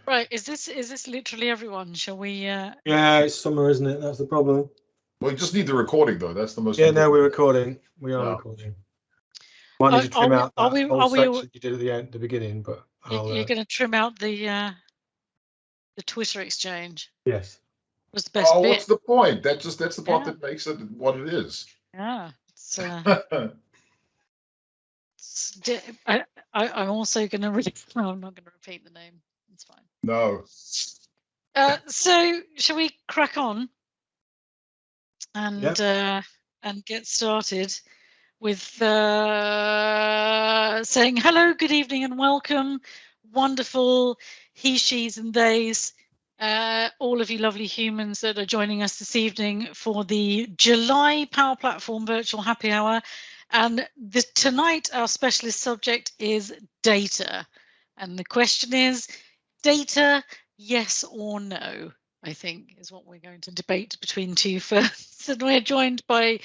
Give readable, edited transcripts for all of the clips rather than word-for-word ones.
Right, is this literally everyone? Shall we? Yeah, it's summer, isn't it? That's the problem. Well, you just need the recording though. That's the most. Yeah, important. no, we're recording. We are recording. Might need to trim out that whole section you did at the beginning, but you're going to trim out the Twitter exchange. Yes. Was the best bit. What's the point? That's the part that makes it what it is. Yeah. I'm also going to no, I'm not going to repeat the name. It's fine. No. So shall we crack on and get started with saying hello, good evening, and welcome, wonderful he, she's, and theys, all of you lovely humans that are joining us this evening for the July Power Platform Virtual Happy Hour. And tonight our specialist subject is data. And the question is, data, yes or no, I think is what we're going to debate between two firsts. And we're joined by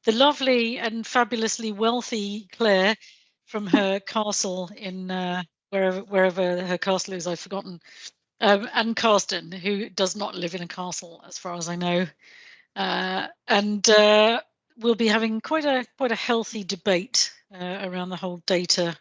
the lovely and fabulously wealthy Claire from her castle in wherever her castle is, I've forgotten, and Carsten, who does not live in a castle as far as I know, and we'll be having quite a healthy debate around the whole data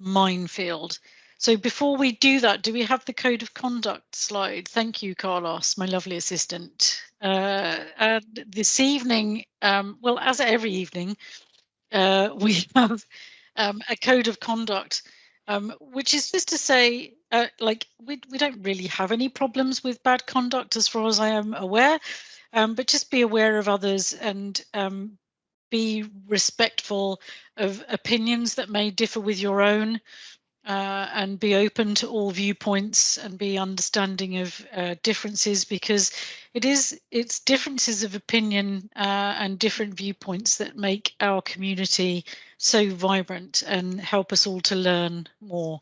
minefield. So before we do that, do we have the code of conduct slide? Thank you, Carlos, my lovely assistant. And this evening, well, as every evening, we have a code of conduct, which is just to say, like, we don't really have any problems with bad conduct as far as I am aware, but just be aware of others and be respectful of opinions that may differ with your own. And be open to all viewpoints and be understanding of differences, because it's differences of opinion and different viewpoints that make our community so vibrant and help us all to learn more.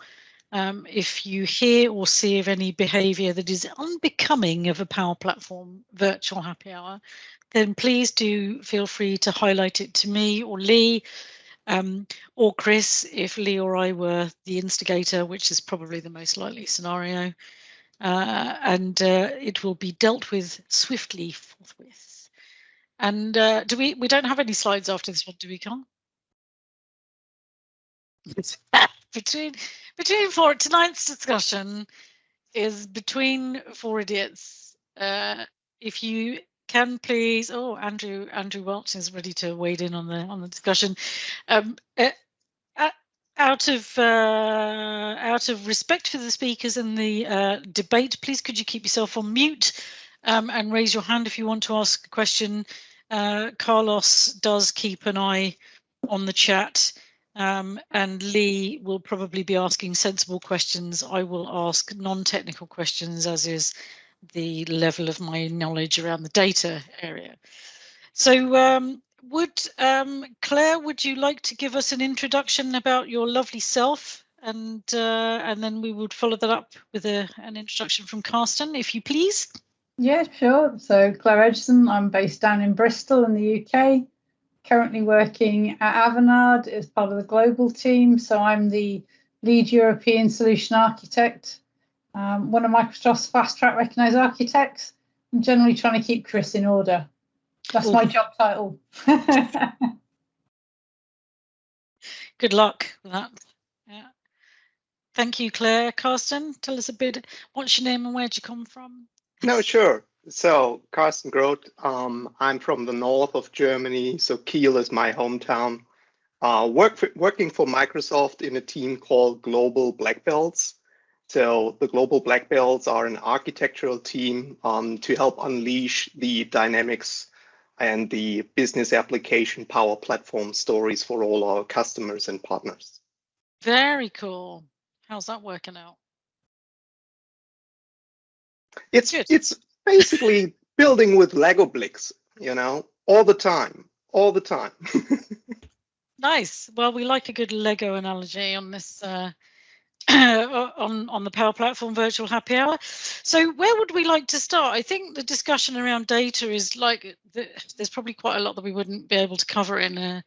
If you hear or see of any behaviour that is unbecoming of a Power Platform virtual happy hour, then please do feel free to highlight it to me or Lee, or Chris, if Lee or I were the instigator, which is probably the most likely scenario, and it will be dealt with swiftly forthwith. And we don't have any slides after this one, do we, Con? between four, tonight's discussion is between four idiots. If you can please, Andrew Welch is ready to wade in on the discussion. Out of respect for the speakers and the debate, please could you keep yourself on mute and raise your hand if you want to ask a question. Carlos does keep an eye on the chat, and Lee will probably be asking sensible questions. I will ask non-technical questions, as is the level of my knowledge around the data area. So Claire, would you like to give us an introduction about your lovely self, and then we would follow that up with an introduction from Carsten, if you please? Yeah, sure. So Claire Edgson, I'm based down in Bristol in the UK, currently working at Avanade as part of the global team. So I'm the lead European solution architect, one of Microsoft's fast track recognized architects. I'm generally trying to keep Chris in order. That's my job title. Good luck with that. Yeah. Thank you, Claire. Carsten, tell us a bit. What's your name and where'd you come from? No, sure. So Carsten Groth. I'm from the north of Germany, so Kiel is my hometown. Working for Microsoft in a team called Global Black Belts. So the Global Black Belts are an architectural team to help unleash the dynamics and the business application Power Platform stories for all our customers and partners. Very cool. How's that working out? It's basically building with Lego bricks, all the time. Nice. Well, we like a good Lego analogy on this on the Power Platform Virtual Happy Hour. So where would we like to start? I think the discussion around data is like, there's probably quite a lot that we wouldn't be able to cover in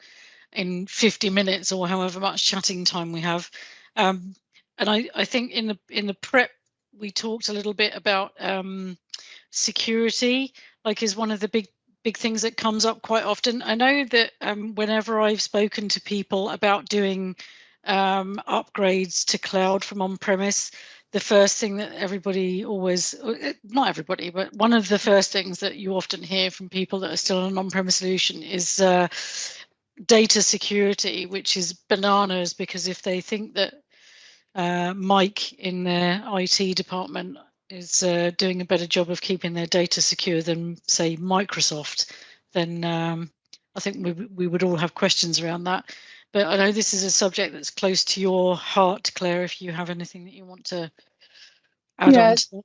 50 minutes or however much chatting time we have. And I think in the prep we talked a little bit about security, like is one of the big things that comes up quite often. I know that whenever I've spoken to people about doing upgrades to cloud from on-premise, the first thing that everybody always, not everybody, but one of the first things that you often hear from people that are still on an on-premise solution is data security, which is bananas, because if they think that Mike in their IT department is doing a better job of keeping their data secure than, say, Microsoft, then I think we would all have questions around that. But I know this is a subject that's close to your heart, Claire, if you have anything that you want to add on to that.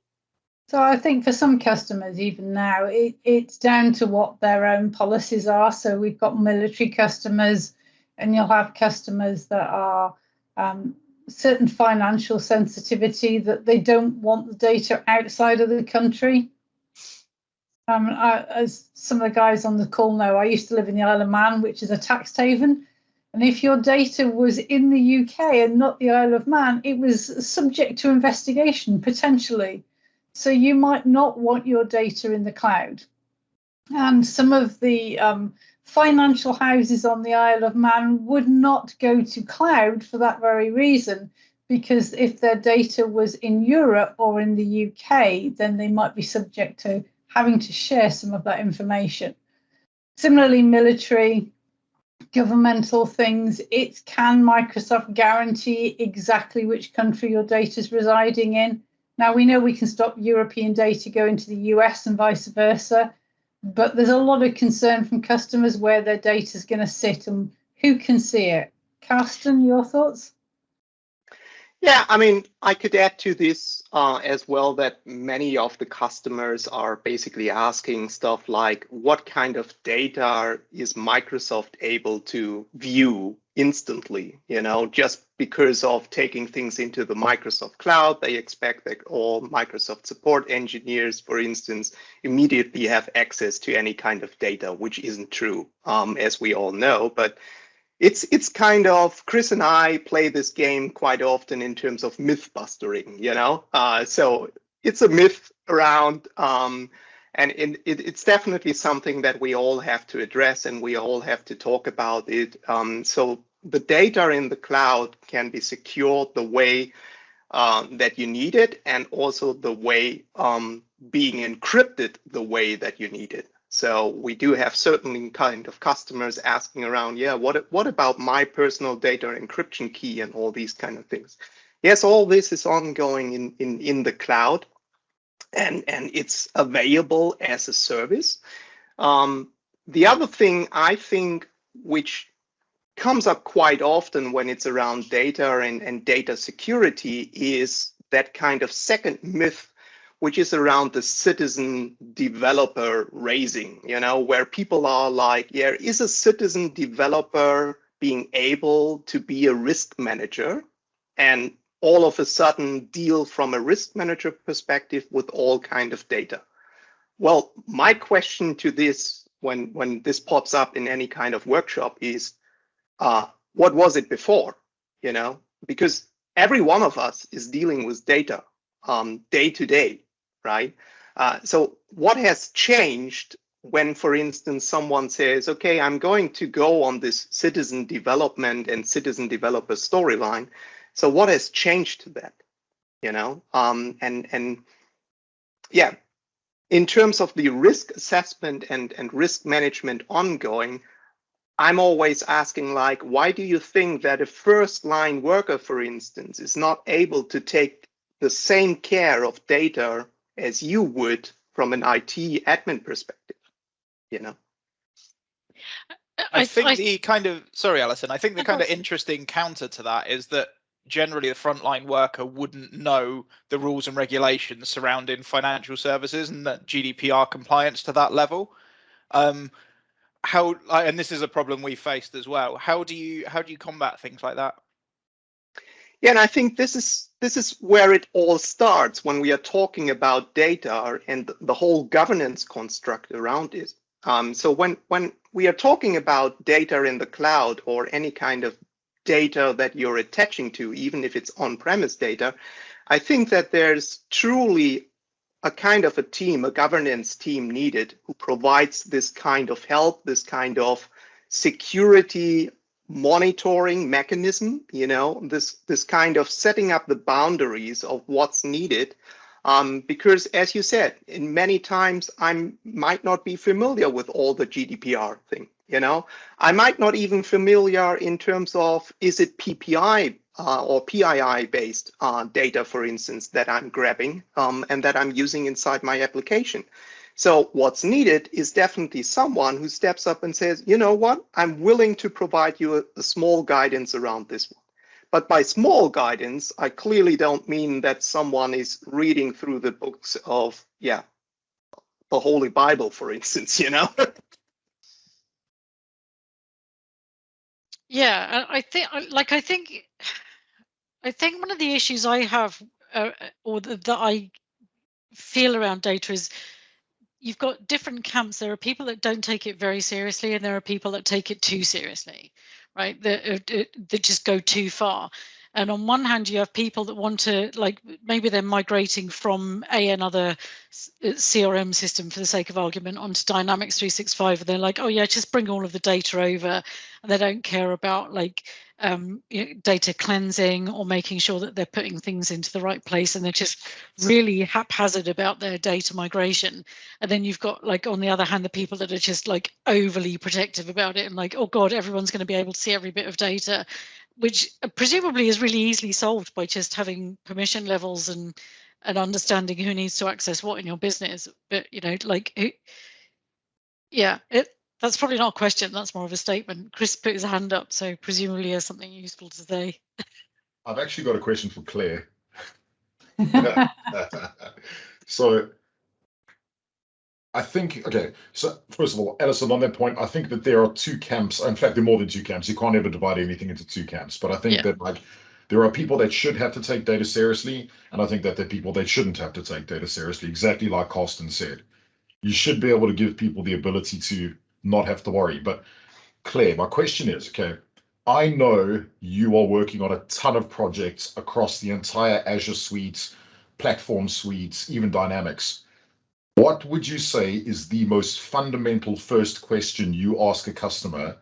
So I think for some customers, even now, it's down to what their own policies are. So we've got military customers, and you'll have customers that are certain financial sensitivity that they don't want the data outside of the country. As some of the guys on the call know, I used to live in the Isle of Man, which is a tax haven. And if your data was in the UK and not the Isle of Man, it was subject to investigation, potentially. So you might not want your data in the cloud. And some of the financial houses on the Isle of Man would not go to cloud for that very reason, because if their data was in Europe or in the UK, then they might be subject to having to share some of that information. Similarly, military, governmental things, can Microsoft guarantee exactly which country your data is residing in? Now, we know we can stop European data going to the US and vice versa, but there's a lot of concern from customers where their data is going to sit and who can see it. Carsten, your thoughts? Yeah, I mean, I could add to this as well that many of the customers are basically asking stuff like, what kind of data is Microsoft able to view instantly? You know, just because of taking things into the Microsoft cloud, they expect that all Microsoft support engineers, for instance, immediately have access to any kind of data, which isn't true, as we all know. But it's kind of, Chris and I play this game quite often in terms of myth busting, you know. So it's a myth around, and it's definitely something that we all have to address, and we all have to talk about it. So the data in the cloud can be secured the way that you need it, and also the way being encrypted the way that you need it. So we do have certainly kind of customers asking around, yeah, what about my personal data encryption key and all these kind of things? Yes, all this is ongoing in the cloud, and it's available as a service. The other thing I think which comes up quite often when it's around data and data security is that kind of second myth, which is around the citizen developer raising, you know, where people are like, yeah, is a citizen developer being able to be a risk manager and all of a sudden deal from a risk manager perspective with all kind of data? Well, my question to this, when this pops up in any kind of workshop, is what was it before? You know, because every one of us is dealing with data day to day. Right? So what has changed when, for instance, someone says, okay, I'm going to go on this citizen development and citizen developer storyline. So what has changed to that? You know, and yeah, in terms of the risk assessment and risk management ongoing, I'm always asking, like, why do you think that a first line worker, for instance, is not able to take the same care of data as you would from an IT admin perspective, you know? I think the kind of, sorry, Alison, I think the kind of interesting counter to that is that generally the frontline worker wouldn't know the rules and regulations surrounding financial services and that GDPR compliance to that level. And this is a problem we faced as well. How do you combat things like that? Yeah, and I think this is where it all starts when we are talking about data and the whole governance construct around it. So when we are talking about data in the cloud or any kind of data that you're attaching to, even if it's on-premise data, I think that there's truly a kind of a team, a governance team needed who provides this kind of help, this kind of security monitoring mechanism, this kind of setting up the boundaries of what's needed. Because as you said, in many times I might not be familiar with all the GDPR thing. I might not even familiar in terms of, is it PPI or PII based data, for instance, that I'm grabbing and that I'm using inside my application. So what's needed is definitely someone who steps up and says, you know what, I'm willing to provide you a small guidance around this one. But by small guidance, I clearly don't mean that someone is reading through the books of, the Holy Bible, for instance, Yeah, I think one of the issues I have, or that I feel around data, is you've got different camps. There are people that don't take it very seriously, and there are people that take it too seriously, right? That just go too far. And on one hand, you have people that want to, like, maybe they're migrating from another CRM system for the sake of argument onto Dynamics 365, and they're like, oh yeah, just bring all of the data over, and they don't care about data cleansing or making sure that they're putting things into the right place, and they're just really haphazard about their data migration. And then you've got, like, on the other hand, the people that are just like overly protective about it and like, oh god, everyone's going to be able to see every bit of data, which presumably is really easily solved by just having permission levels and understanding who needs to access what in your business. But that's probably not a question, that's more of a statement. Chris put his hand up, so presumably he has something useful to say. I've actually got a question for Claire. So I think, okay, so first of all, Edison, on that point, I think that there are two camps. In fact, there are more than two camps. You can't ever divide anything into two camps. But I think that, like, there are people that should have to take data seriously, and I think that there are people that shouldn't have to take data seriously, exactly like Carsten said. You should be able to give people the ability to not have to worry. But Claire, my question is, okay, I know you are working on a ton of projects across the entire Azure suite, platform suites, even Dynamics. What would you say is the most fundamental first question you ask a customer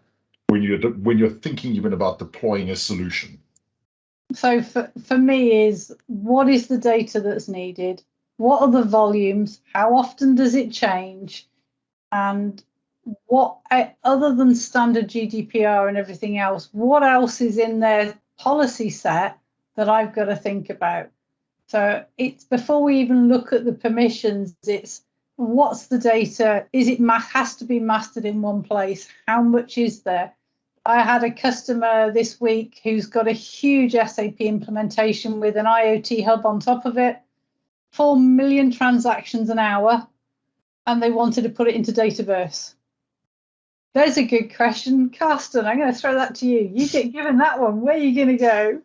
when you're thinking even about deploying a solution? So for me is, what is the data that's needed? What are the volumes? How often does it change? And what, other than standard GDPR and everything else, what else is in their policy set that I've got to think about? So it's, before we even look at the permissions, it's what's the data? Is it has to be mastered in one place? How much is there? I had a customer this week who's got a huge SAP implementation with an IoT hub on top of it, 4 million transactions an hour, and they wanted to put it into Dataverse. There's a good question. Carsten, I'm going to throw that to you. You get given that one. Where are you going to go?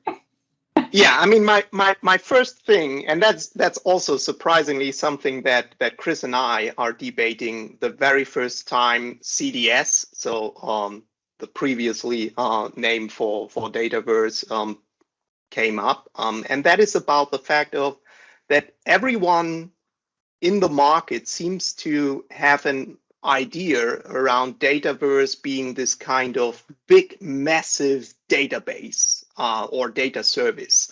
Yeah, I mean, my first thing, and that's also surprisingly something that Chris and I are debating the very first time CDS, so the previously name for Dataverse, came up, and that is about the fact of that everyone in the market seems to have an idea around Dataverse being this kind of big, massive database or data service.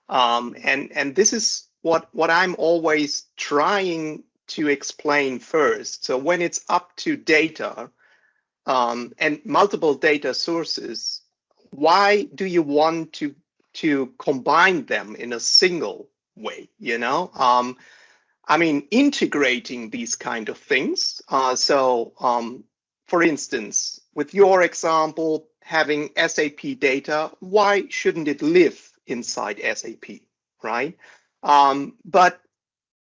And this is what I'm always trying to explain first. So when it's up to data and multiple data sources, why do you want to combine them in a single way, I mean, integrating these kind of things. For instance, with your example, having SAP data, why shouldn't it live inside SAP, right? But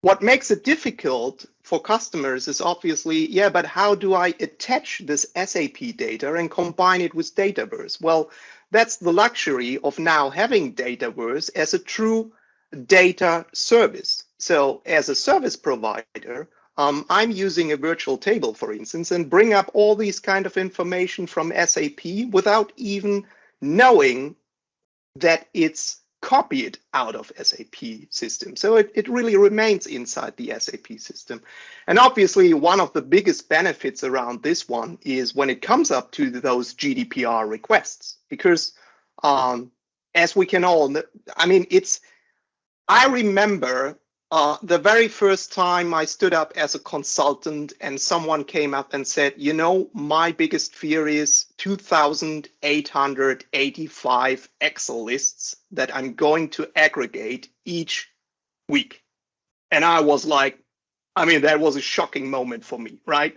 what makes it difficult for customers is obviously, but how do I attach this SAP data and combine it with Dataverse? Well, that's the luxury of now having Dataverse as a true data service. So as a service provider, I'm using a virtual table, for instance, and bring up all these kind of information from SAP without even knowing that it's copy it out of SAP system. So it really remains inside the SAP system. And obviously, one of the biggest benefits around this one is when it comes up to those GDPR requests, because as we can all, I mean, I remember the very first time I stood up as a consultant and someone came up and said, you know, my biggest fear is 2,885 Excel lists that I'm going to aggregate each week. And I was like, I mean, that was a shocking moment for me, right?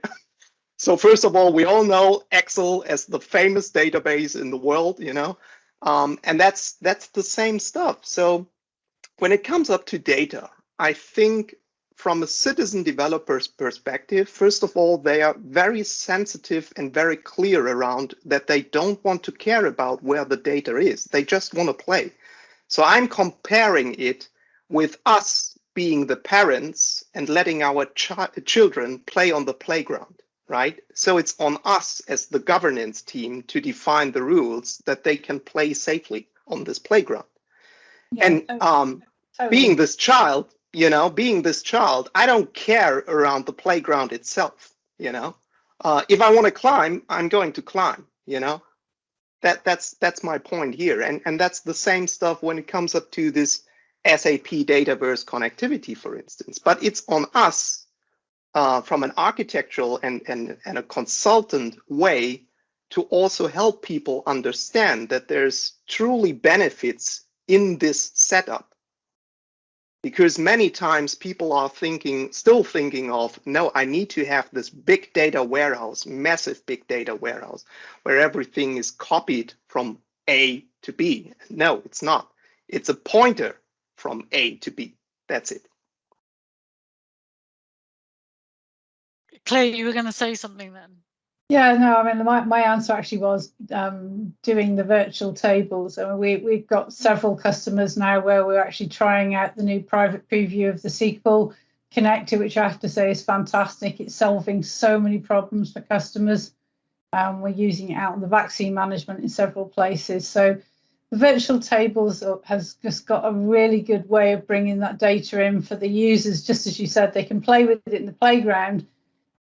So first of all, we all know Excel as the famous database in the world, you know, and that's the same stuff. So when it comes up to data, I think from a citizen developer's perspective, first of all, they are very sensitive and very clear around that they don't want to care about where the data is. They just want to play. So I'm comparing it with us being the parents and letting our children play on the playground, right? So it's on us as the governance team to define the rules that they can play safely on this playground. Yeah, and totally. Being this child, you know, I don't care around the playground itself, you know. If I want to climb, I'm going to climb, you know. That's my point here. And that's the same stuff when it comes up to this SAP Dataverse connectivity, for instance. But it's on us from an architectural and a consultant way to also help people understand that there's truly benefits in this setup. Because many times people are still thinking of, no, I need to have this big data warehouse, massive big data warehouse, where everything is copied from A to B. No, it's not. It's a pointer from A to B. That's it. Claire, you were going to say something then. Yeah, no, I mean, my answer actually was doing the virtual tables. I mean, we've got several customers now where we're actually trying out the new private preview of the SQL connector, which I have to say is fantastic. It's solving so many problems for customers. We're using it out in the vaccine management in several places. So the virtual tables has just got a really good way of bringing that data in for the users. Just as you said, they can play with it in the playground.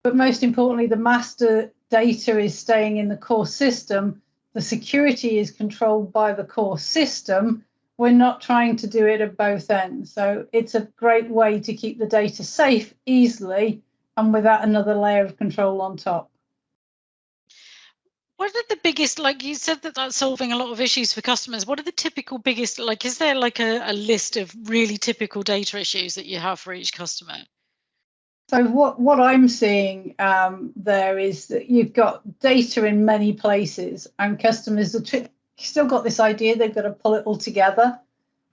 But most importantly, the master data is staying in the core system. The security is controlled by the core system. We're not trying to do it at both ends. So it's a great way to keep the data safe easily and without another layer of control on top. What are the biggest, like you said, that's solving a lot of issues for customers. What are the typical biggest, like, is there like a list of really typical data issues that you have for each customer? So what I'm seeing there is that you've got data in many places and customers have still got this idea they've got to pull it all together.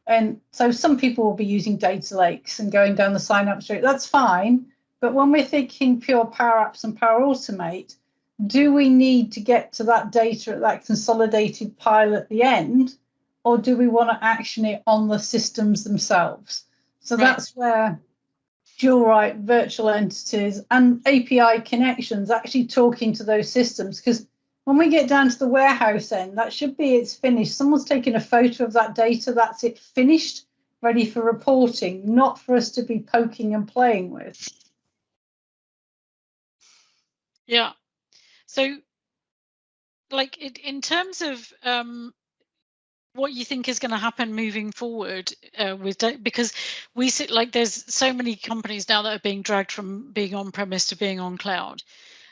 And so some people will be using data lakes and going down the sign-up street. That's fine. But when we're thinking pure Power Apps and Power Automate, do we need to get to that data at that consolidated pile at the end? Or do we want to action it on the systems themselves? So that's where dual right virtual entities and API connections actually talking to those systems, because when we get down to the warehouse end, that should be it's finished. Someone's taken a photo of that data, that's it finished, ready for reporting, not for us to be poking and playing with. Yeah. So like in terms of what you think is going to happen moving forward with data, because we see like there's so many companies now that are being dragged from being on premise to being on cloud,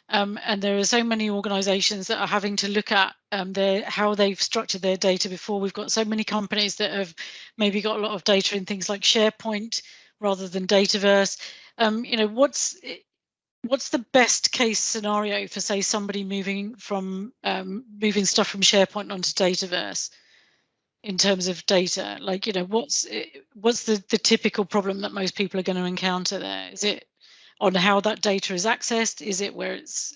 and there are so many organizations that are having to look at how they've structured their data before. We've got so many companies that have maybe got a lot of data in things like SharePoint rather than Dataverse. You know, what's the best case scenario for, say, somebody moving stuff from SharePoint onto Dataverse? In terms of data, like, you know, what's the typical problem that most people are going to encounter there? Is it on how that data is accessed? Is it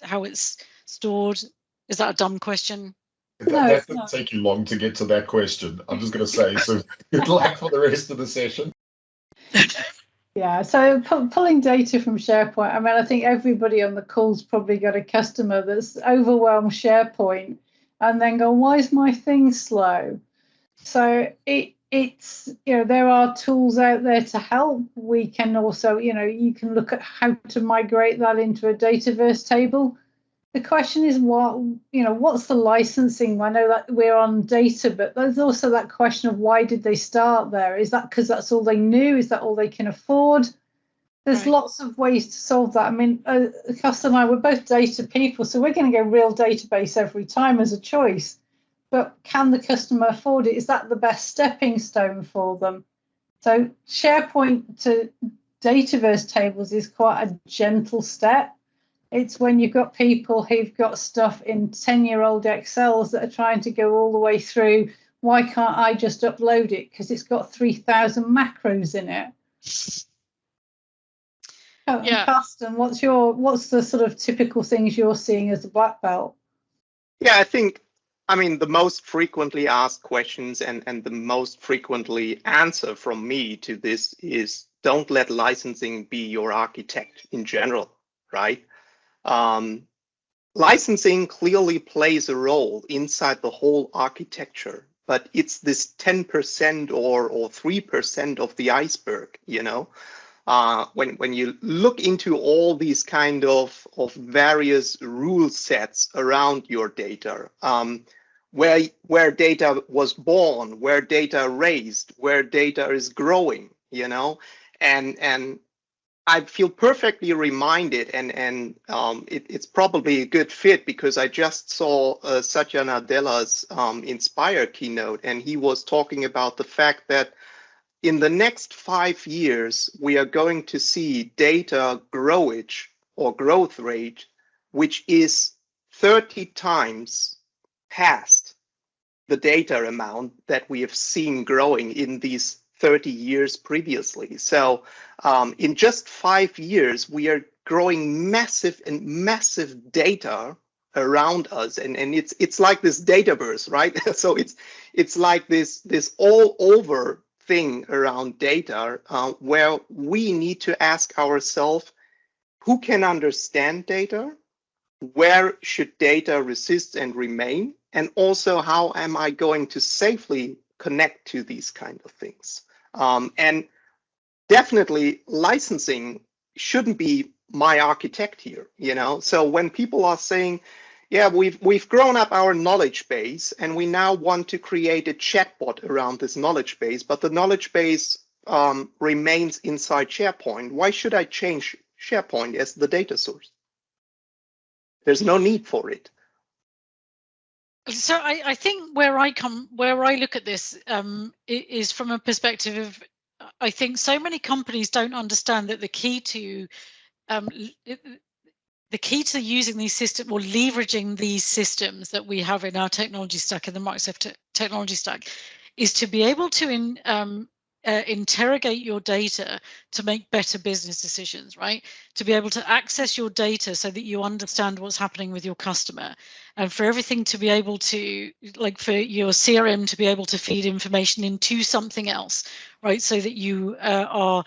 how it's stored? Is that a dumb question? That didn't take you long to get to that question. I'm just going to say, so good luck for the rest of the session. Yeah, so pulling data from SharePoint, I mean, I think everybody on the call's probably got a customer that's overwhelmed SharePoint and then go, why is my thing slow? So it's, there are tools out there to help. We can also, you can look at how to migrate that into a Dataverse table. The question is what's the licensing? I know that we're on data, but there's also that question of why did they start there? Is that because that's all they knew? Is that all they can afford? There's lots of ways to solve that. I mean, Carsten and I, we're both data people, so we're going to go real database every time as a choice. But can the customer afford it? Is that the best stepping stone for them? So SharePoint to Dataverse tables is quite a gentle step. It's when you've got people who've got stuff in 10-year-old Excels that are trying to go all the way through. Why can't I just upload it? Because it's got 3,000 macros in it. Carsten, what's the sort of typical things you're seeing as a black belt? Yeah, the most frequently asked questions and the most frequently answer from me to this is don't let licensing be your architect in general, right? Licensing clearly plays a role inside the whole architecture, but it's this 10% or 3% of the iceberg, when you look into all these kind of various rule sets around your data, where data was born, where data raised, where data is growing, and I feel perfectly reminded, and it's probably a good fit because I just saw Satya Nadella's Inspire keynote, and he was talking about the fact that in the next 5 years, we are going to see data growth rate, which is 30 times past the data amount that we have seen growing in these 30 years previously. So in just 5 years, we are growing massive data around us. And it's like this Dataverse, right? So it's like this all over thing around data where we need to ask ourselves, who can understand data? Where should data resist and remain? And also, how am I going to safely connect to these kind of things? And definitely licensing shouldn't be my architect here, So when people are saying, yeah, we've grown up our knowledge base and we now want to create a chatbot around this knowledge base, but the knowledge base remains inside SharePoint. Why should I change SharePoint as the data source? There's no need for it. So I think where I look at this is from a perspective of, I think so many companies don't understand that the key to using these systems or leveraging these systems that we have in our technology stack, in the Microsoft technology stack, is to be able to interrogate your data to make better business decisions, right? To be able to access your data so that you understand what's happening with your customer, and for everything to be able to, like for your CRM to be able to feed information into something else, right? So that you are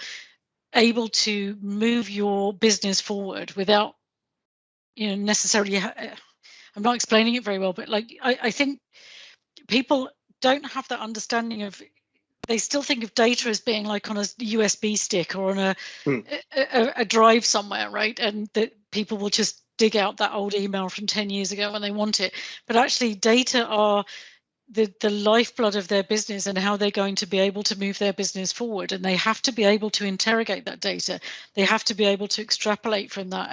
able to move your business forward without, necessarily, I'm not explaining it very well, but like I think people don't have that understanding of, they still think of data as being like on a USB stick or on a drive somewhere, right? And that people will just dig out that old email from 10 years ago when they want it. But actually data are the lifeblood of their business and how they're going to be able to move their business forward. And they have to be able to interrogate that data. They have to be able to extrapolate from that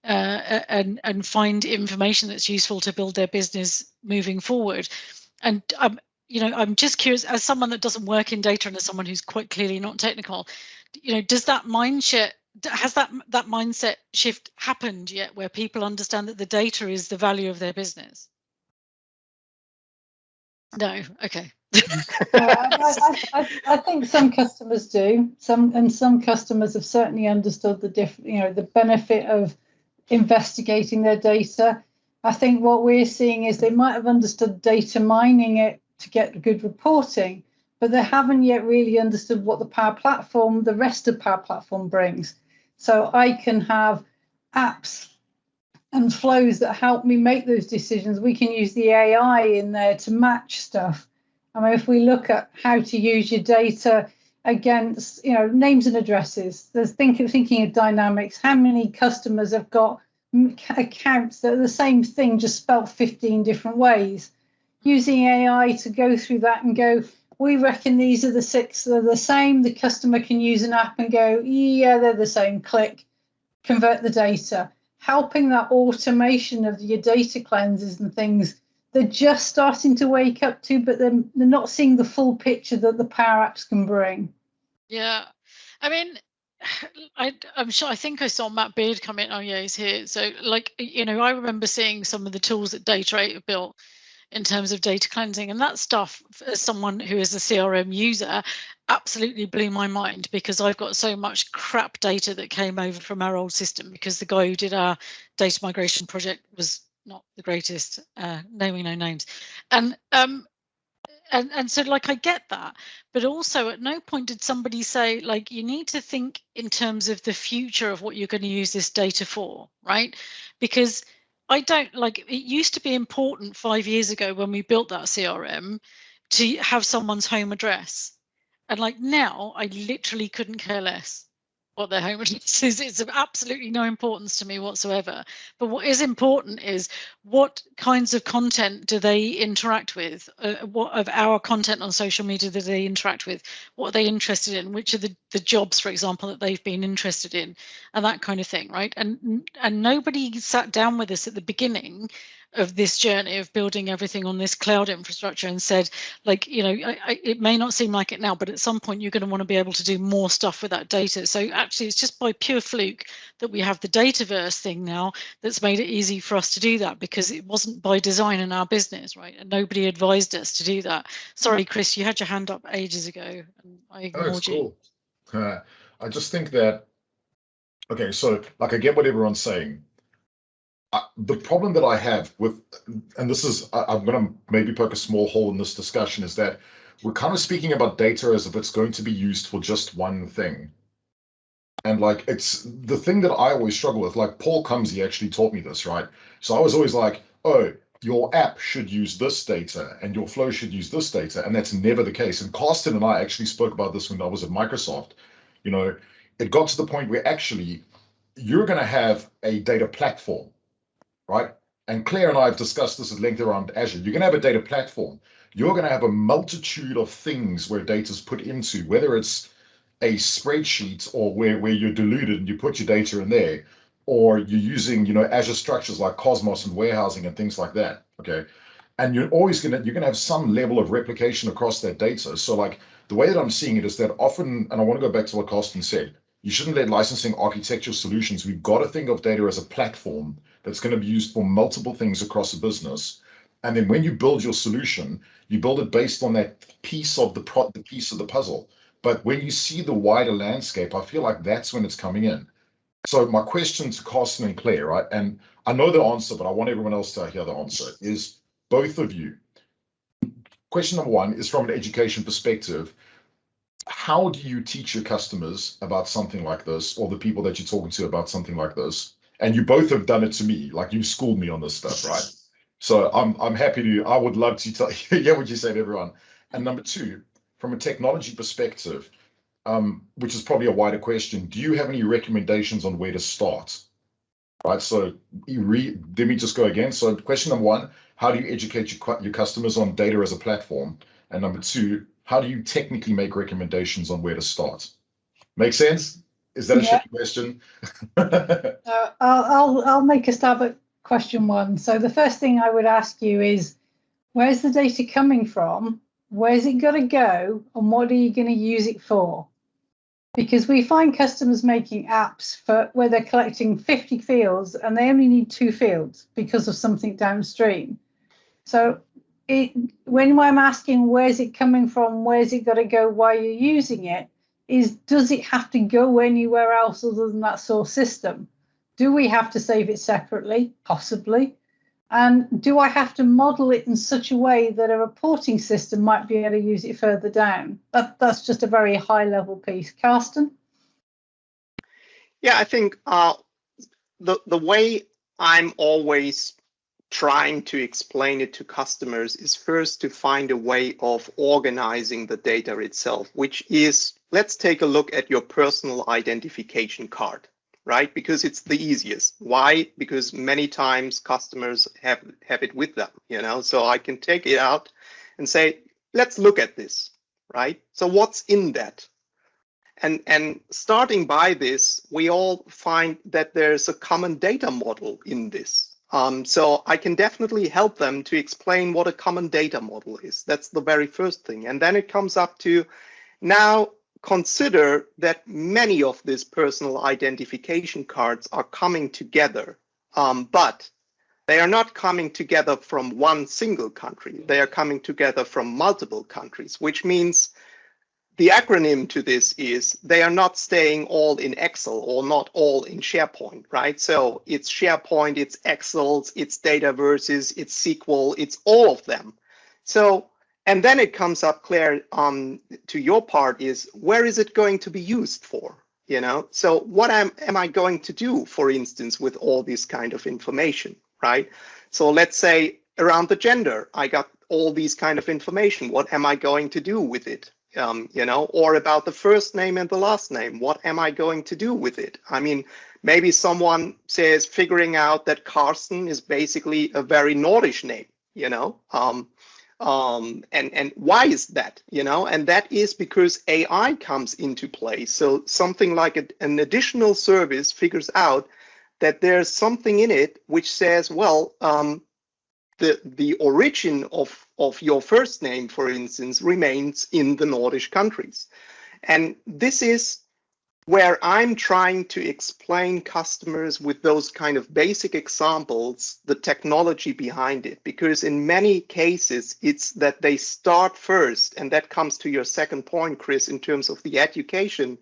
and find information that's useful to build their business moving forward. And I'm just curious, as someone that doesn't work in data and as someone who's quite clearly not technical, does that has that mindset shift happened yet, where people understand that the data is the value of their business? No, okay. I think some customers do. Some customers have certainly understood the benefit of investigating their data. I think what we're seeing is they might have understood data mining it to get good reporting, but they haven't yet really understood what the rest of Power Platform brings. So I can have apps and flows that help me make those decisions. We can use the AI in there to match stuff. I mean, if we look at how to use your data against, names and addresses, there's thinking of dynamics. How many customers have got accounts that are the same thing, just spelled 15 different ways? Using AI to go through that and go, we reckon these are the 6 that are the same. The customer can use an app and go, yeah, they're the same. Click, convert the data. Helping that automation of your data cleanses and things, they're just starting to wake up to, but they're not seeing the full picture that the Power Apps can bring. Yeah, I mean, I'm sure, I think I saw Matt Beard come in. Oh yeah, he's here. So I remember seeing some of the tools that Data8 have built in terms of data cleansing, and that stuff, as someone who is a CRM user, absolutely blew my mind, because I've got so much crap data that came over from our old system, because the guy who did our data migration project was not the greatest, naming no names, and so I get that, but also at no point did somebody say, you need to think in terms of the future of what you're going to use this data for, right? Because I don't it used to be important 5 years ago when we built that CRM to have someone's home address. And now I literally couldn't care less what their home address is. It's of absolutely no importance to me whatsoever. But what is important is what kinds of content do they interact with? What of our content on social media do they interact with? What are they interested in? Which are the jobs, for example, that they've been interested in, and that kind of thing, right? And nobody sat down with us at the beginning of this journey of building everything on this cloud infrastructure and said, it may not seem like it now, but at some point you're going to want to be able to do more stuff with that data. So actually it's just by pure fluke that we have the Dataverse thing now that's made it easy for us to do that, because it wasn't by design in our business, right? And nobody advised us to do that. Sorry, Chris, you had your hand up ages ago and I ignored you. Cool. I just think that, okay, so I get what everyone's saying. The problem that I have with, and this is, I'm going to maybe poke a small hole in this discussion, is that we're kind of speaking about data as if it's going to be used for just one thing. And it's the thing that I always struggle with. Paul Cumsey actually taught me this, right? So I was always like, oh, your app should use this data and your flow should use this data. And that's never the case. And Carsten and I actually spoke about this when I was at Microsoft. It got to the point where actually you're going to have a data platform, right? And Claire and I have discussed this at length around Azure. You're going to have a data platform. You're going to have a multitude of things where data is put into, whether it's a spreadsheet or where you're diluted and you put your data in there, or you're using, Azure structures like Cosmos and warehousing and things like that. Okay. And you're going to have some level of replication across that data. So the way that I'm seeing it is that often, and I want to go back to what Carsten said, you shouldn't let licensing architecture solutions. We've got to think of data as a platform that's going to be used for multiple things across a business. And then when you build your solution, you build it based on that piece of the piece of the puzzle. But when you see the wider landscape, I feel like that's when it's coming in. So my question to Carsten and Claire, right? And I know the answer, but I want everyone else to hear the answer, is both of you. Question number one is from an education perspective. How do you teach your customers about something like this, or the people that you're talking to about something like this? And you both have done it to me, you schooled me on this stuff, right? So I'm happy to, I would love to hear what you say to everyone. And number two, from a technology perspective, which is probably a wider question, do you have any recommendations on where to start? Right, so let me just go again. So question number one, how do you educate your customers on data as a platform? And number two, how do you technically make recommendations on where to start? Make sense? Is that a tricky question? I'll make a stab at question one. So the first thing I would ask you is, where's the data coming from? Where's it got to go? And what are you going to use it for? Because we find customers making apps where they're collecting 50 fields and they only need 2 fields because of something downstream. So when I'm asking where's it coming from, where's it got to go, why you're using it, does it have to go anywhere else other than that source system? Do we have to save it separately? Possibly. And do I have to model it in such a way that a reporting system might be able to use it further down? That's just a very high level piece. Carsten? Yeah, I think the way I'm always trying to explain it to customers is first to find a way of organizing the data itself, which is, let's take a look at your personal identification card, right? Because it's the easiest. Why? Because many times customers have it with them, you know, so I can take it out and say, let's look at this, right? So what's in that? And starting by this, we all find that there's a common data model in this. So I can definitely help them to explain what a common data model is. That's the very first thing. And then it comes up to, now consider that many of these personal identification cards are coming together, but they are not coming together from one single country. They are coming together from multiple countries, which means the acronym to this is they are not staying all in Excel or not all in SharePoint, right? So it's SharePoint, it's Excel, it's Dataverses, it's SQL, it's all of them. So, and then it comes up, Claire, to your part is, where is it going to be used for? You know, so what am I going to do, for instance, with all this kind of information, right? So let's say around the gender, I got all these kind of information. What am I going to do with it? You know, or about the first name and the last name. What am I going to do with it? I mean, maybe someone says figuring out that Carsten is basically a very Nordish name, you know, and why is that, you know? And that is because AI comes into play. So something like an additional service figures out that there's something in it which says, well, the origin of your first name, for instance, remains in the Nordic countries. And this is where I'm trying to explain customers with those kind of basic examples, the technology behind it, because in many cases, it's that they start first, and that comes to your second point, Chris, in terms of the education.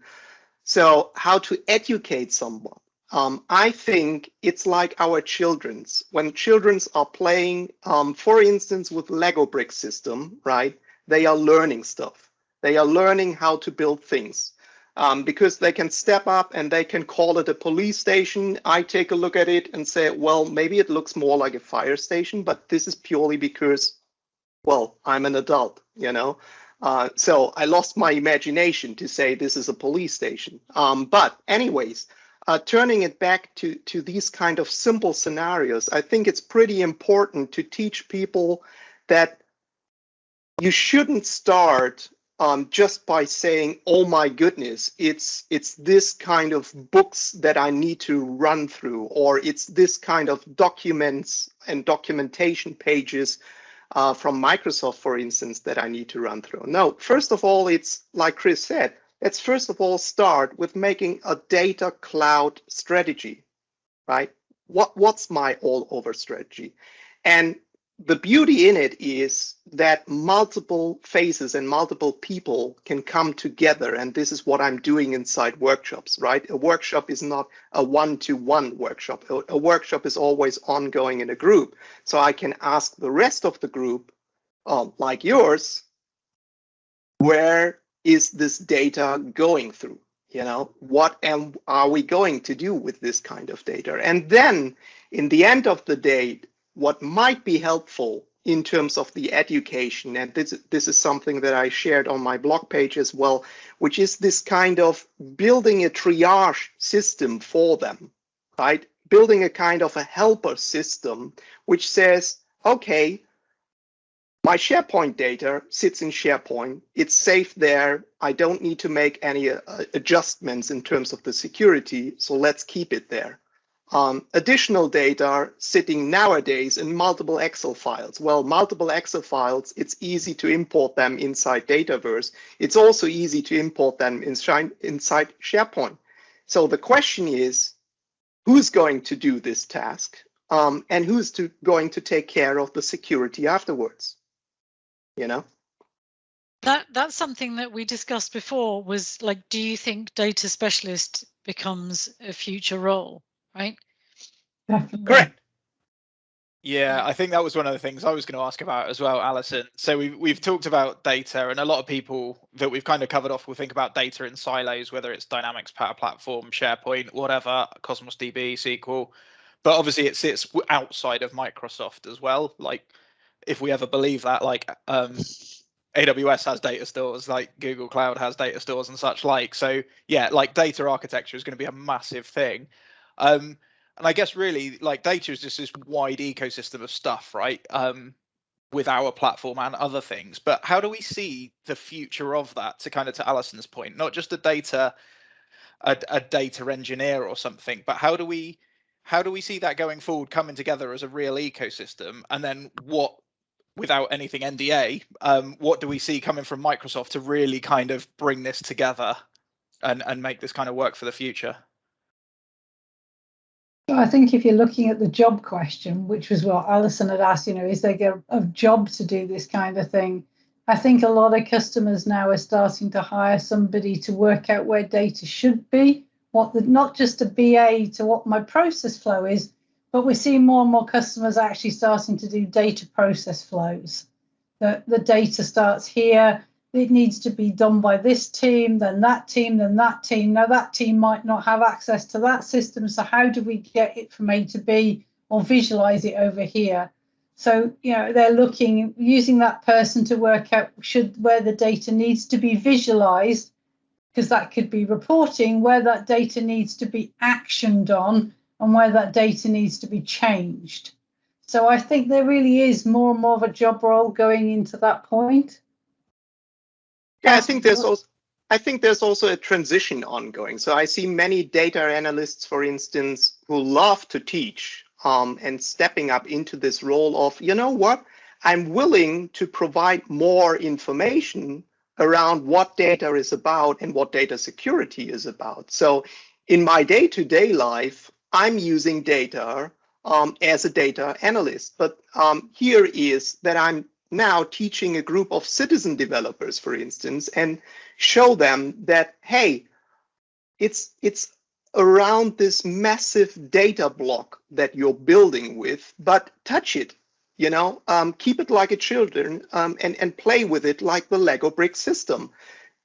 So how to educate someone. I think it's like our children's. When children's are playing, for instance, with Lego brick system, right? They are learning stuff. They are learning how to build things because they can step up and they can call it a police station. I take a look at it and say, well, maybe it looks more like a fire station, but this is purely because, well, I'm an adult, you know? So I lost my imagination to say this is a police station. But anyways, turning it back to these kind of simple scenarios, I think it's pretty important to teach people that you shouldn't start just by saying, oh my goodness, it's this kind of books that I need to run through, or it's this kind of documents and documentation pages from Microsoft, for instance, that I need to run through. No, first of all, it's like Chris said, let's first of all start with making a data cloud strategy, right? What's my all over strategy? And the beauty in it is that multiple faces and multiple people can come together. And this is what I'm doing inside workshops, right? A workshop is not a one-to-one workshop. A workshop is always ongoing in a group. So I can ask the rest of the group, like yours, where is this data going through? You know, what are we going to do with this kind of data? And then in the end of the day, what might be helpful in terms of the education, and this is something that I shared on my blog page as well, which is this kind of building a triage system for them, right? Building a kind of a helper system, which says, okay, my SharePoint data sits in SharePoint. It's safe there. I don't need to make any adjustments in terms of the security, so let's keep it there. Additional data sitting nowadays in multiple Excel files. Well, multiple Excel files, it's easy to import them inside Dataverse. It's also easy to import them inside SharePoint. So the question is, who's going to do this task? And who's going to take care of the security afterwards? You know? That's something that we discussed before, was like, do you think data specialist becomes a future role, right? Definitely. Correct. Yeah, I think that was one of the things I was going to ask about as well, Alison. So we've talked about data, and a lot of people that we've kind of covered off will think about data in silos, whether it's Dynamics, PowerPlatform, SharePoint, whatever, Cosmos DB, SQL. But obviously it sits outside of Microsoft as well. Like, if we ever believe that, like AWS has data stores, like Google Cloud has data stores and such like. So yeah, like data architecture is going to be a massive thing. And I guess really like data is just this wide ecosystem of stuff, right? With our platform and other things. But how do we see the future of that, to kind of to Alison's point, not just a data engineer or something, but how do we see that going forward, coming together as a real ecosystem? And then what, without anything NDA, what do we see coming from Microsoft to really kind of bring this together and make this kind of work for the future? I think if you're looking at the job question, which was what Alison had asked, is there a job to do this kind of thing? I think a lot of customers now are starting to hire somebody to work out where data should be, not just a BA to what my process flow is, but we're seeing more and more customers actually starting to do data process flows. The data starts here. It needs to be done by this team, then that team, then that team. Now that team might not have access to that system. So how do we get it from A to B or visualize it over here? So, they're using that person to work out where the data needs to be visualized, because that could be reporting, where that data needs to be actioned on, and where that data needs to be changed. So I think there really is more and more of a job role going into that point. Yeah, I think there's also a transition ongoing. So I see many data analysts, for instance, who love to teach and stepping up into this role of, I'm willing to provide more information around what data is about and what data security is about. So in my day-to-day life, I'm using data as a data analyst. But here is that I'm now teaching a group of citizen developers, for instance, and show them that, hey, it's around this massive data block that you're building with, but touch it, keep it like a children and play with it like the Lego brick system.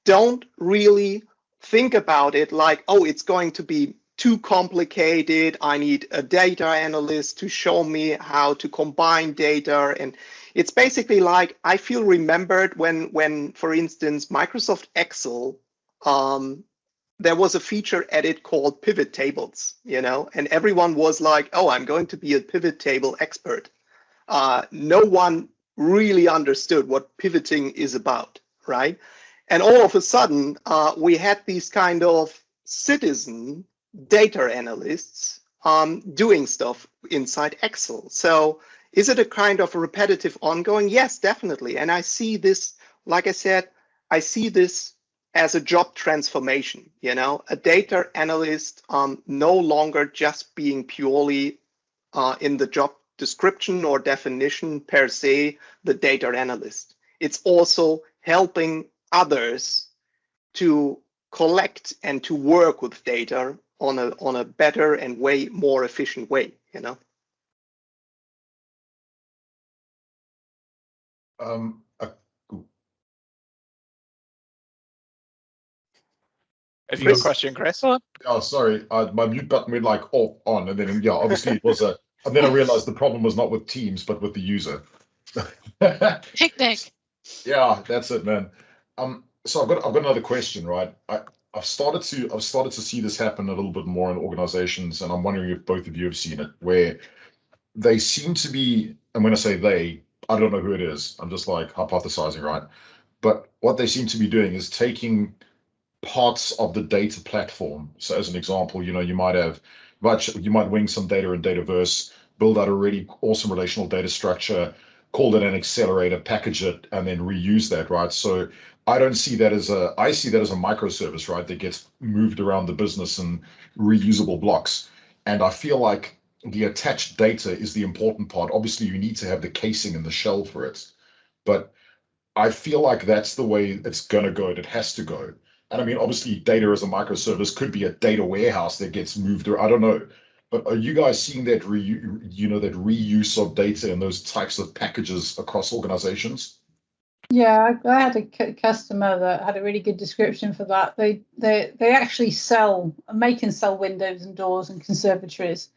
Don't really think about it like, oh, it's going to be too complicated. I need a data analyst to show me how to combine data. And it's basically like, I feel remembered when for instance, Microsoft Excel, there was a feature edit called pivot tables, and everyone was like, oh, I'm going to be a pivot table expert. No one really understood what pivoting is about, right? And all of a sudden, we had these kind of citizen data analysts doing stuff inside Excel. So is it a kind of repetitive ongoing? Yes, definitely. And I see this, like I said, I see this as a job transformation, a data analyst no longer just being purely in the job description or definition per se, the data analyst. It's also helping others to collect and to work with data on a better and way more efficient way, Have you got a question, Chris? Oh, sorry. My mute button went like off on, and then obviously it was a. And then I realized the problem was not with Teams, but with the user. Picnic. Yeah, that's it, man. So I've got another question, right? I've started to see this happen a little bit more in organizations, and I'm wondering if both of you have seen it, where they seem to be, and when I say they, I don't know who it is. I'm just like hypothesizing, right? But what they seem to be doing is taking parts of the data platform. So as an example, you might wing some data in Dataverse, build out a really awesome relational data structure, call it an accelerator, package it, and then reuse that, right? So I see that as a microservice, right, that gets moved around the business in reusable blocks. And I feel like the attached data is the important part. Obviously, you need to have the casing and the shell for it. But I feel like that's the way it's going to go. It has to go. And I mean, obviously, data as a microservice could be a data warehouse that gets moved, or I don't know. But are you guys seeing that that reuse of data and those types of packages across organizations? Yeah, I had a customer that had a really good description for that. They actually make and sell windows and doors and conservatories,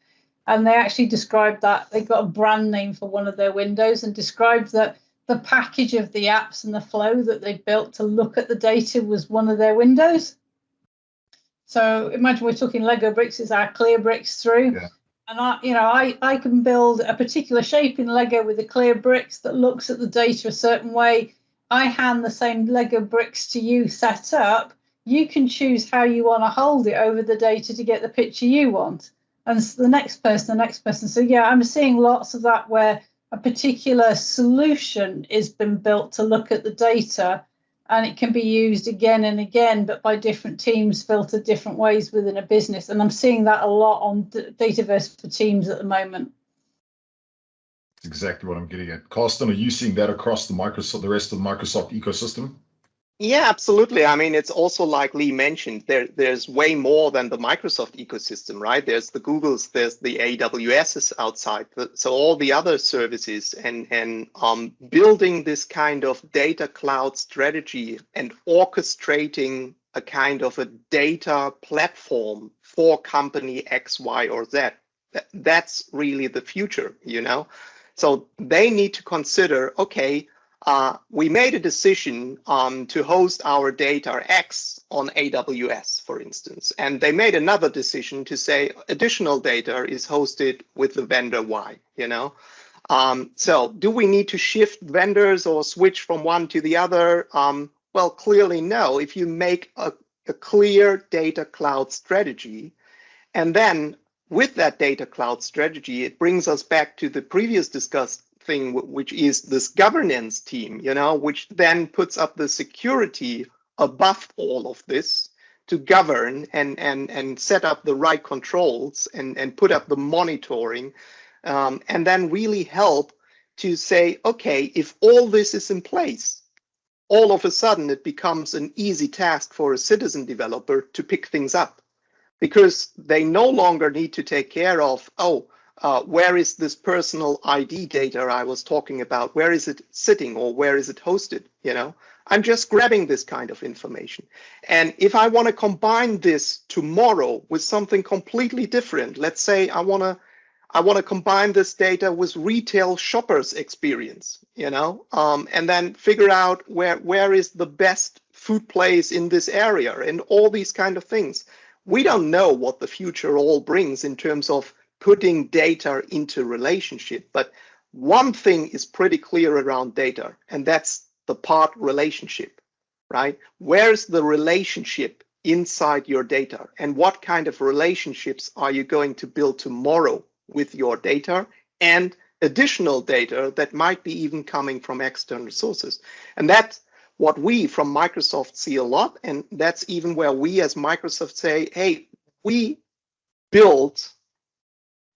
And they actually described that they got a brand name for one of their windows and described that the package of the apps and the flow that they built to look at the data was one of their windows. So imagine we're talking Lego bricks, it's our clear bricks through. Yeah. And I can build a particular shape in Lego with the clear bricks that looks at the data a certain way. I hand the same Lego bricks to you set up. You can choose how you want to hold it over the data to get the picture you want. And the next person. So yeah, I'm seeing lots of that where a particular solution has been built to look at the data, and it can be used again and again, but by different teams filtered different ways within a business. And I'm seeing that a lot on Dataverse for Teams at the moment. That's exactly what I'm getting at. Carsten, are you seeing that across the rest of the Microsoft ecosystem? Yeah, absolutely. I mean, it's also like Lee mentioned, there's way more than the Microsoft ecosystem, right? There's the Googles, there's the AWSs outside, so all the other services, and building this kind of data cloud strategy and orchestrating a kind of a data platform for company X, Y, or Z. That's really the future, you know? So they need to consider, okay, we made a decision to host our data X on AWS, for instance, and they made another decision to say additional data is hosted with the vendor Y, you know. So do we need to shift vendors or switch from one to the other? Well, clearly no. If you make a clear data cloud strategy, and then with that data cloud strategy, it brings us back to the previous discussed thing, which is this governance team, you know, which then puts up the security above all of this to govern and set up the right controls and put up the monitoring, and then really help to say, okay, if all this is in place, all of a sudden it becomes an easy task for a citizen developer to pick things up, because they no longer need to take care of, where is this personal ID data I was talking about? Where is it sitting, or where is it hosted? You know, I'm just grabbing this kind of information. And if I want to combine this tomorrow with something completely different, let's say I want to combine this data with retail shoppers experience, you know, and then figure out where is the best food place in this area and all these kind of things. We don't know what the future all brings in terms of putting data into relationship, but one thing is pretty clear around data, and that's the part relationship, right? Where's the relationship inside your data, and what kind of relationships are you going to build tomorrow with your data and additional data that might be even coming from external sources? And that's what we from Microsoft see a lot, and that's even where we as Microsoft say, hey, we built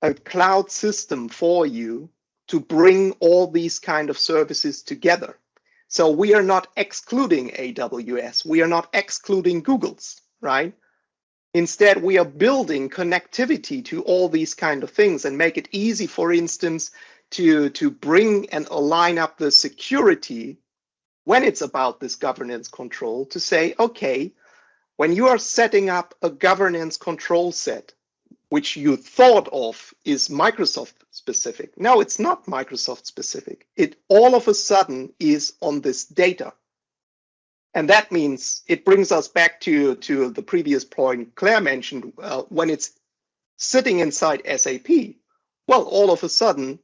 a cloud system for you to bring all these kind of services together. So we are not excluding AWS, we are not excluding Google's, right? Instead, we are building connectivity to all these kind of things and make it easy, for instance, to bring and align up the security when it's about this governance control, to say, okay, when you are setting up a governance control set, which you thought of is Microsoft specific. No, it's not Microsoft specific. It all of a sudden is on this data. And that means it brings us back to the previous point Claire mentioned, when it's sitting inside SAP, well, all of a sudden,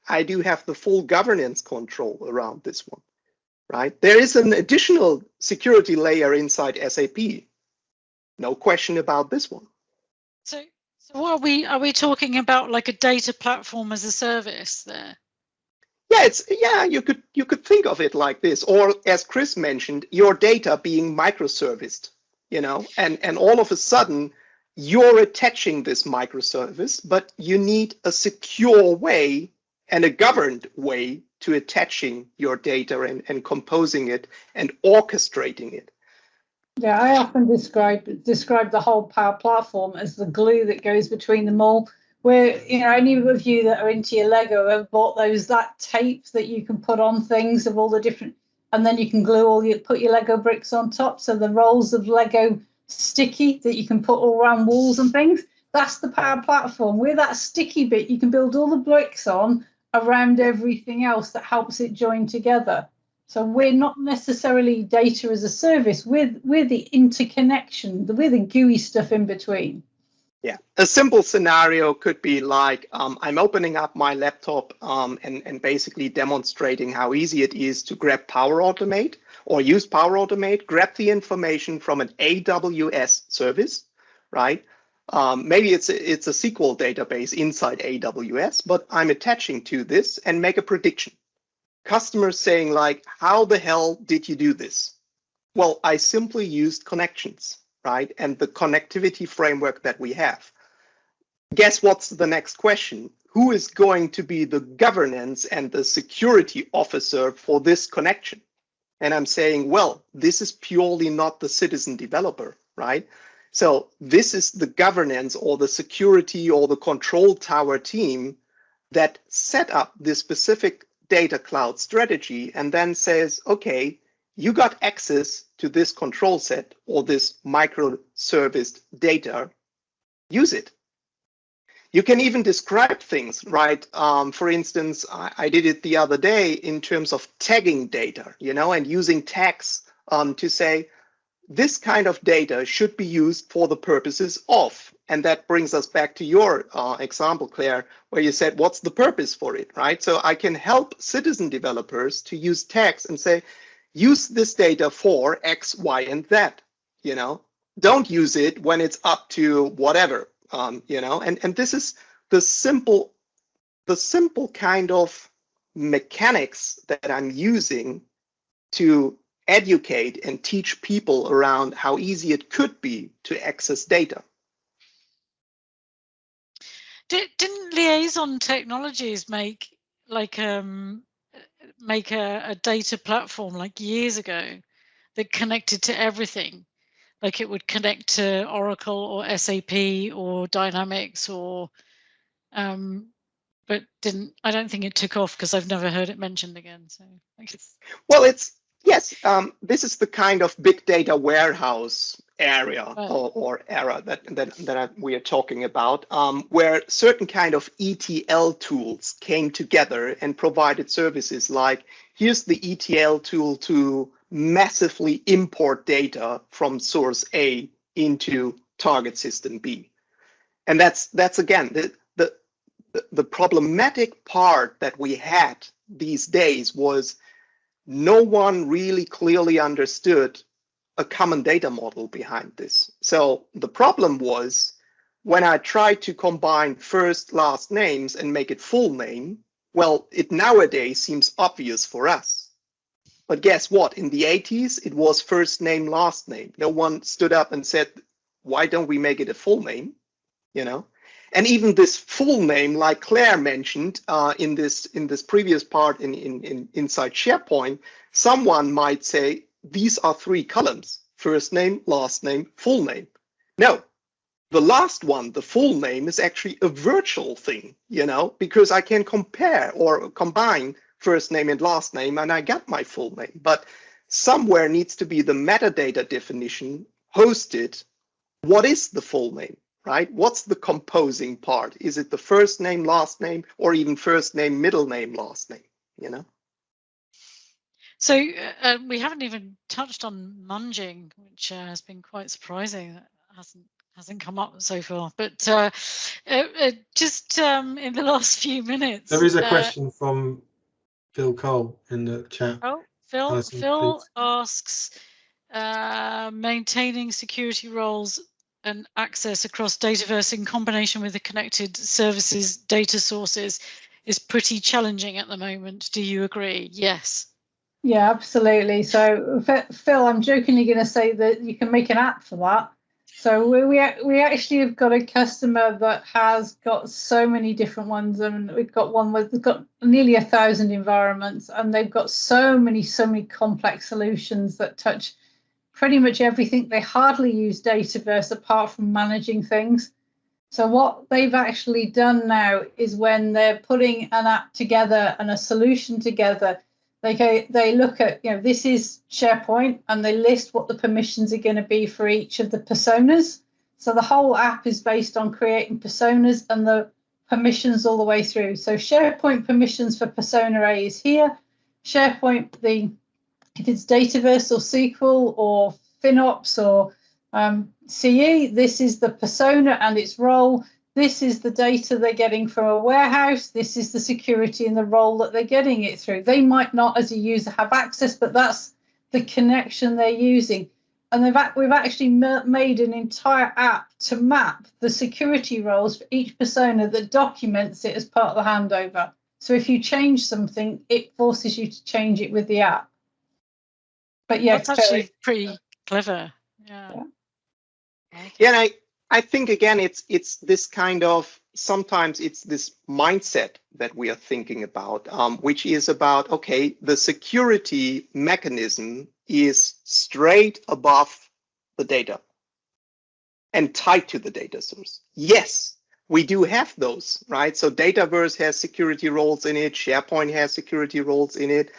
I do have the full governance control around this one, right? There is an additional security layer inside SAP. No question about this one. So what are we talking about, like a data platform as a service there? Yeah, you could think of it like this, or as Chris mentioned, your data being microserviced, you know, and all of a sudden you're attaching this microservice, but you need a secure way and a governed way to attaching your data and composing it and orchestrating it. Yeah, I often describe the whole Power Platform as the glue that goes between them all. Where, you know, any of you that are into your Lego have bought that tape that you can put on things of all the different, and then you can put your Lego bricks on top. So the rolls of Lego sticky that you can put all around walls and things. That's the Power Platform. We're that sticky bit you can build all the bricks on around everything else that helps it join together. So we're not necessarily data as a service. We're the interconnection. We're the gooey stuff in between. Yeah, a simple scenario could be like I'm opening up my laptop and basically demonstrating how easy it is to grab Power Automate or use Power Automate, grab the information from an AWS service, right? Maybe it's a SQL database inside AWS, but I'm attaching to this and make a prediction. Customers saying like, how the hell did you do this? Well, I simply used connections, right? And the connectivity framework that we have. Guess what's the next question? Who is going to be the governance and the security officer for this connection? And I'm saying, well, this is purely not the citizen developer, right? So this is the governance or the security or the control tower team that set up this specific data cloud strategy and then says, okay, you got access to this control set or this microserviced data, use it. You can even describe things, right? For instance, I did it the other day in terms of tagging data, and using tags to say, this kind of data should be used for the purposes of. And that brings us back to your example, Claire, where you said, what's the purpose for it, right? So I can help citizen developers to use tags and say, use this data for X, Y, and Z, Don't use it when it's up to whatever, and this is the simple kind of mechanics that I'm using to educate and teach people around how easy it could be to access data. Didn't Liaison Technologies make a data platform like years ago that connected to everything? Like it would connect to Oracle or SAP or Dynamics or but I don't think it took off because I've never heard it mentioned again. So I guess. Well, yes, this is the kind of big data warehouse area or era that we are talking about, where certain kind of ETL tools came together and provided services like, here's the ETL tool to massively import data from source A into target system B. And that's again, the problematic part that we had these days was no one really clearly understood a common data model behind this. So the problem was when I tried to combine first, last names and make it full name, well, it nowadays seems obvious for us. But guess what? In the 80s, it was first name, last name. No one stood up and said, why don't we make it a full name? And even this full name, like Claire mentioned in this previous part inside SharePoint, someone might say, these are 3 columns, first name, last name, full name. No, the last one, the full name, is actually a virtual thing, because I can compare or combine first name and last name, and I got my full name. But somewhere needs to be the metadata definition hosted. What is the full name? Right? What's the composing part? Is it the first name, last name, or even first name, middle name, last name? So we haven't even touched on munging, which has been quite surprising. That hasn't come up so far. But just in the last few minutes, there is a question from Phil Cole in the chat. Oh, Phil asks, maintaining security roles and access across Dataverse in combination with the connected services data sources is pretty challenging at the moment. Do you agree? Yes. Yeah, absolutely. So Phil, I'm jokingly going to say that you can make an app for that. So we actually have got a customer that has got so many different ones, and we've got one with they've got nearly 1,000 environments, and they've got so many complex solutions that touch pretty much everything. They hardly use Dataverse apart from managing things. So what they've actually done now is when they're putting an app together and a solution together, they look at, this is SharePoint, and they list what the permissions are going to be for each of the personas. So the whole app is based on creating personas and the permissions all the way through. So SharePoint permissions for persona A is here. SharePoint, if it's Dataverse or SQL or FinOps or CE, this is the persona and its role. This is the data they're getting from a warehouse. This is the security and the role that they're getting it through. They might not, as a user, have access, but that's the connection they're using. And we've actually made an entire app to map the security roles for each persona that documents it as part of the handover. So if you change something, it forces you to change it with the app. But yeah, that's actually pretty clever. Yeah. Yeah, and I think again, it's this kind of, sometimes it's this mindset that we are thinking about, which is about, okay, the security mechanism is straight above the data and tied to the data source. Yes, we do have those, right? So Dataverse has security roles in it, SharePoint has security roles in it.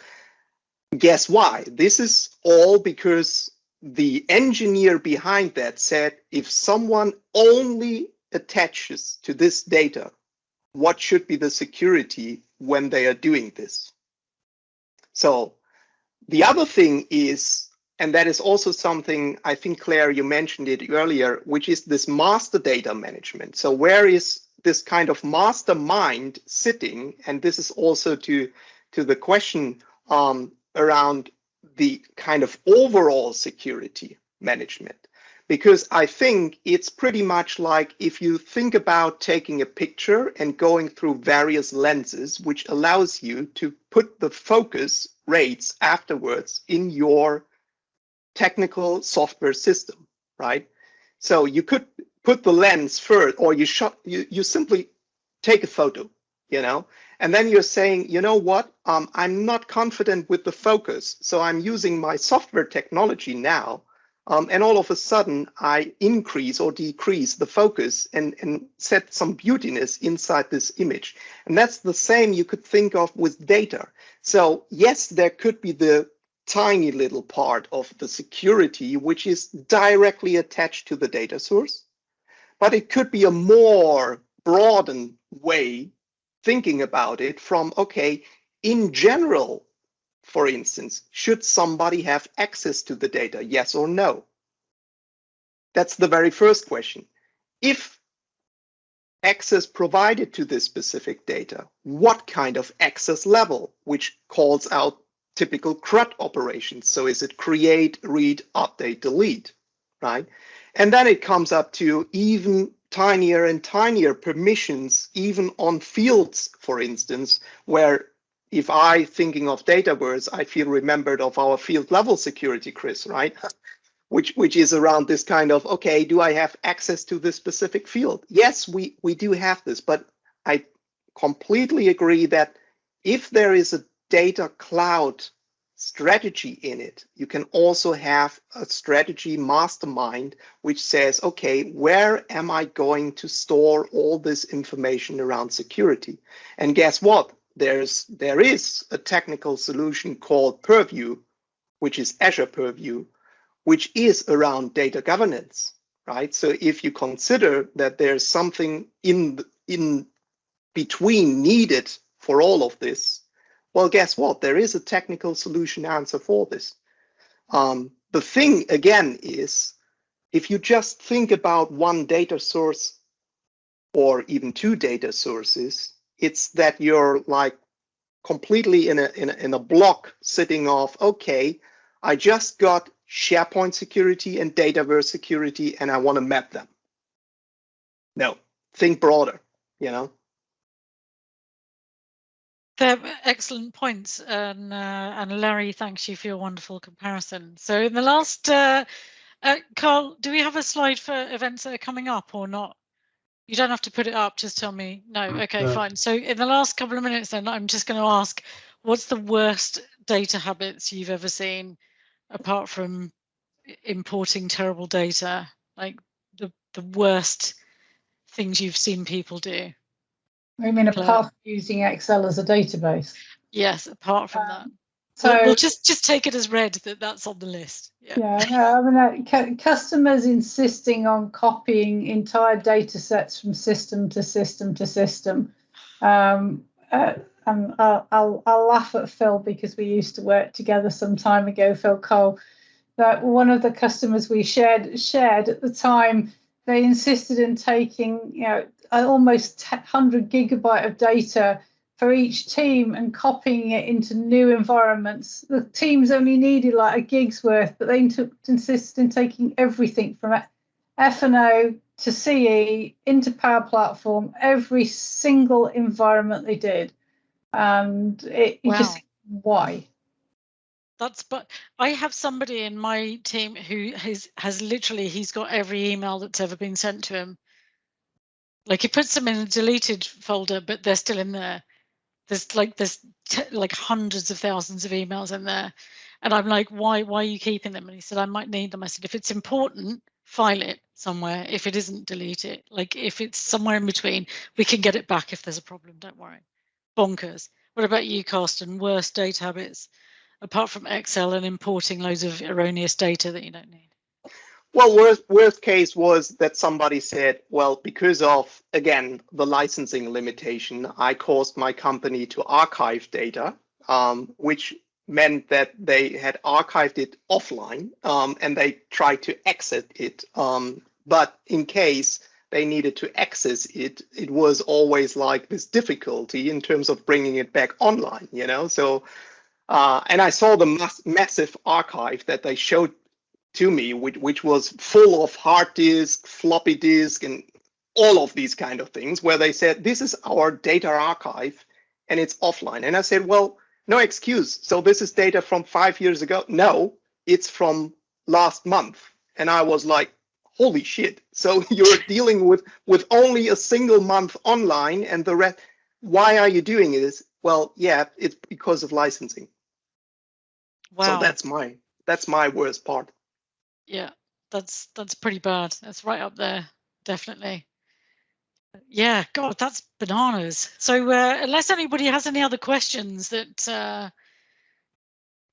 Guess why? This is all because the engineer behind that said, if someone only attaches to this data, what should be the security when they are doing this? So the other thing is, and that is also something, I think, Claire, you mentioned it earlier, which is this master data management. So where is this kind of mastermind sitting? And this is also to the question around the kind of overall security management. Because I think it's pretty much like if you think about taking a picture and going through various lenses, which allows you to put the focus rates afterwards in your technical software system, right? So you could put the lens first, or you simply take a photo, you know, and then you're saying, you know what, I'm not confident with the focus, so I'm using my software technology now, and all of a sudden I increase or decrease the focus and set some beautiness inside this image. And that's the same you could think of with data. So yes, there could be the tiny little part of the security which is directly attached to the data source, but it could be a more broadened way thinking about it from, okay, in general, for instance, should somebody have access to the data, yes or no? That's the very first question. If access provided to this specific data, what kind of access level, which calls out typical CRUD operations? So is it create, read, update, delete, right? And then it comes up to even tinier and tinier permissions, even on fields, for instance, where if I thinking of Dataverse, I feel remembered of our field level security, Chris, right? Which is around this kind of, okay, do I have access to this specific field? Yes, we do have this, but I completely agree that if there is a data cloud strategy in it, you can also have a strategy mastermind which says, okay, where am I going to store all this information around security? And guess what? There is a technical solution called Purview, which is Azure Purview, which is around data governance, right? So if you consider that there's something in between needed for all of this, well, guess what? There is a technical solution answer for this. The thing, again, is if you just think about one data source or even two data sources, it's that you're like completely in a block sitting off, okay, I just got SharePoint security and Dataverse security, and I want to map them. No, think broader, you know? They're excellent points, and Larry, thanks you for your wonderful comparison. So in the last, Carl, do we have a slide for events that are coming up or not? You don't have to put it up, just tell me. No, okay, fine. So in the last couple of minutes then, I'm just going to ask, what's the worst data habits you've ever seen, apart from importing terrible data, like the worst things you've seen people do? I mean, apart from using Excel as a database? Yes, apart from that. So we'll just take it as read that that's on the list. Yeah, no, I mean, customers insisting on copying entire data sets from system to system to system. And I'll laugh at Phil because we used to work together some time ago, Phil Cole. That one of the customers we shared at the time, they insisted in taking almost 100 gigabyte of data for each team and copying it into new environments. The teams only needed like a gig's worth, but they insisted in taking everything from F&O to CE into Power Platform, every single environment they did. And you just think, why? But I have somebody in my team who has literally, he's got every email that's ever been sent to him. Like he puts them in a deleted folder, but they're still in there. There's like hundreds of thousands of emails in there. And I'm like, why are you keeping them? And he said, I might need them. I said, if it's important, file it somewhere. If it isn't, delete it. Like if it's somewhere in between, we can get it back if there's a problem. Don't worry. Bonkers. What about you, Carsten? Worst data habits, apart from Excel and importing loads of erroneous data that you don't need? Well, worst case was that somebody said, well, because of, again, the licensing limitation, I caused my company to archive data, which meant that they had archived it offline and they tried to exit it. But in case they needed to access it, it was always like this difficulty in terms of bringing it back online, So, and I saw the massive archive that they showed to me, which was full of hard disk, floppy disk, and all of these kind of things, where they said, this is our data archive and it's offline. And I said, well, no excuse. So this is data from 5 years ago? No, it's from last month. And I was like, holy shit. So you're dealing with only a single month online and the rest. Why are you doing this? Well, yeah, it's because of licensing. Wow. So that's my worst part. Yeah, that's pretty bad. That's right up there, definitely. Yeah, God, that's bananas. So unless anybody has any other questions that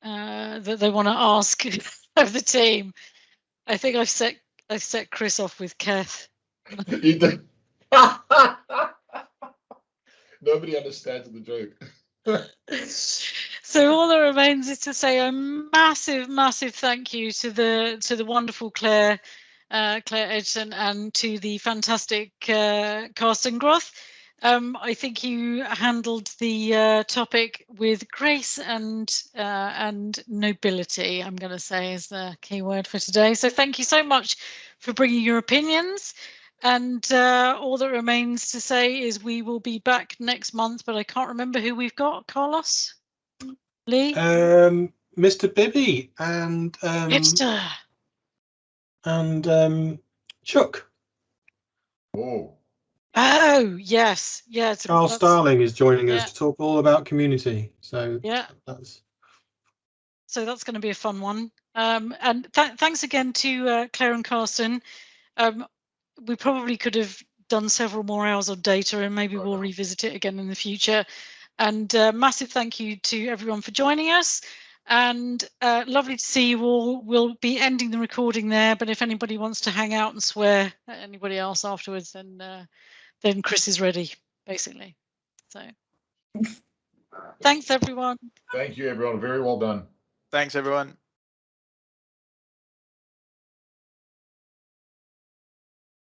that they want to ask of the team, I think I've set Chris off with Keth. You did. Nobody understands the joke. So all that remains is to say a massive thank you to the wonderful Claire Edgson and to the fantastic Carsten Groth. I think you handled the topic with grace and nobility, I'm going to say, is the key word for today. So thank you so much for bringing your opinions. And all that remains to say is we will be back next month, but I can't remember who we've got. Carlos? Lee? Mr. Bibby and Hipster. And Chuck. Oh. Oh, yes. Yeah. Charles Starling is joining us to talk all about community. So yeah, that's going to be a fun one. And thanks again to Claire and Carsten. We probably could have done several more hours on data, and maybe we'll revisit it again in the future. And massive thank you to everyone for joining us. And lovely to see you all. We'll be ending the recording there, but if anybody wants to hang out and swear at anybody else afterwards, then Chris is ready, basically. So thanks, everyone. Thank you, everyone. Very well done. Thanks, everyone.